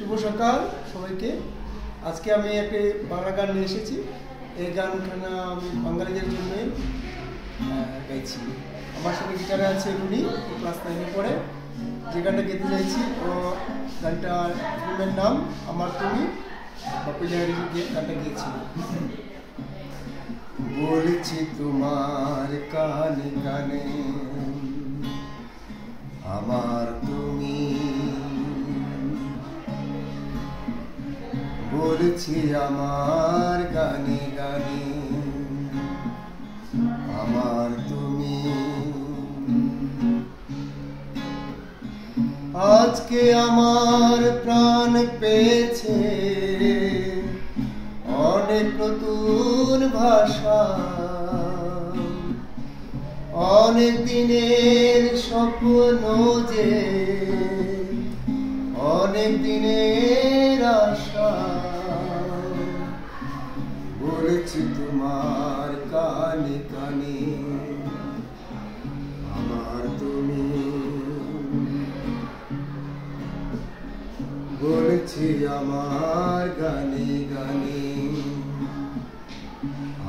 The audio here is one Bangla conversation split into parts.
শুভ সকাল সবাইকে। আজকে আমি একটা বাংলা গান নিয়ে এসেছি। এই গানখানা আমি বাঙালিদের জন্য গাইছি। আমার সাথে গিটারে আছে রুনি, ক্লাস 9-এ পড়ে। যে গানটা গেতে চাইছি ও গানটার ফিল্মের নাম আমার তুমি, বাপিল হারিজি গানটা গিয়েছিল। বলছি তোমার কানে কানে আমার তুমি, বলছি আমার গানে গানে আমার তুমি। আজকে আমার প্রাণ পেয়েছে অনেক নতুন ভাষা, অনেক দিনের স্বপ্ন যে অনেক দিনের আশা। বলেছি তোমার কানে কানে আমার তুমি, বলেছি আমার গানে গানে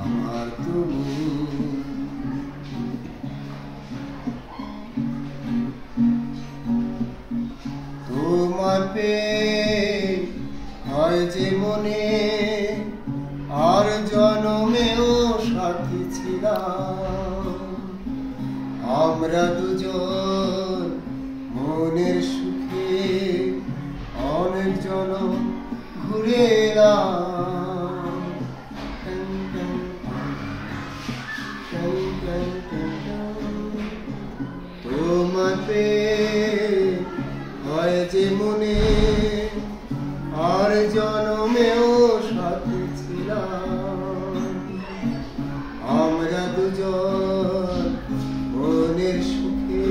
আমার তুমি। তোমার পেয়ে হয় যে মনে আর জনমেও সাথী ছিলাম, আমরা দুজন মনের সুখে অনেক জনম ঘুরে এলাম। তোমার পেয়ে হয় যে মনে আর জনমেও সাথী ছিলাম, আমরা দুজন মনের সুখে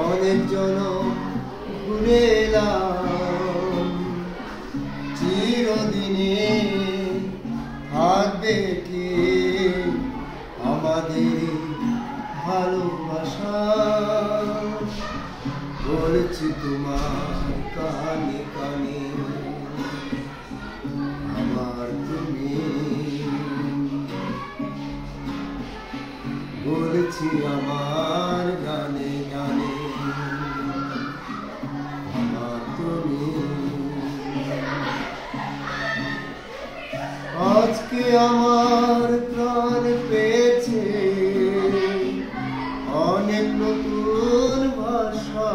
অনেক জনম ঘুরে এলাম। চিরদিনে থাকবে কি আমাদের ভালোবাসা। বলছি তোমার কানে কানে আমার তুমি, বলছি আমার গানে গানে আমার তুমি। আজকে আমার প্রাণ পেয়েছে অনেক নতুন ভাষা,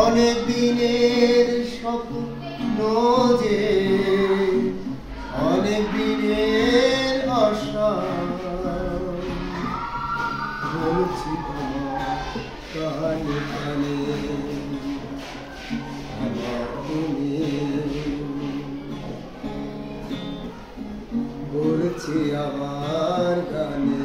অনেক দিনের স্বপ্ন যে অনেক দিনের আশা। বলছি তোমার কানে কানে আমার তুমি, বলছি আমার গানে।